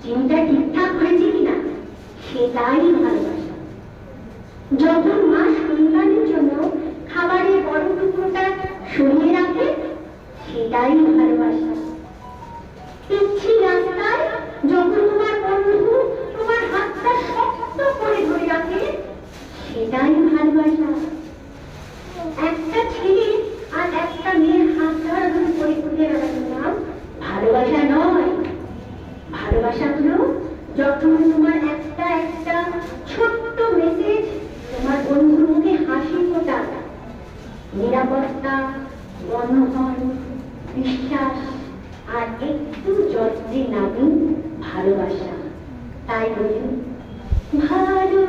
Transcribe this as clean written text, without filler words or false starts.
চিনিটা ঠিকঠাক হয়েছে কিনা সেটাই ভালোবাসা। যখন মা সন্তানের জন্য খাবারের বড় টুকরোটা সরিয়ে রাখে সেটাই ভালোবাসা। পিচ্ছি রাস্তায় যখন তোমার বন্ধু তোমার হাতটা শক্ত করে ধরে রাখে সেটাই ভালোবাসা। একটা ছেলে আর একটা মেয়ের হাত ধরাধরি করে ঘুরে বেড়ানো নাম ভালোবাসা নয়। ভালোবাসা হলো যখন তোমার একটা একটা ছোট্ট মেসেজ তোমার বন্ধুর মুখে হাসি ফোটায়, নিরাপত্তা, বন্ধন, বিশ্বাস আর একটু যত্নে নামে ভালোবাসা। তাই বলি ভালো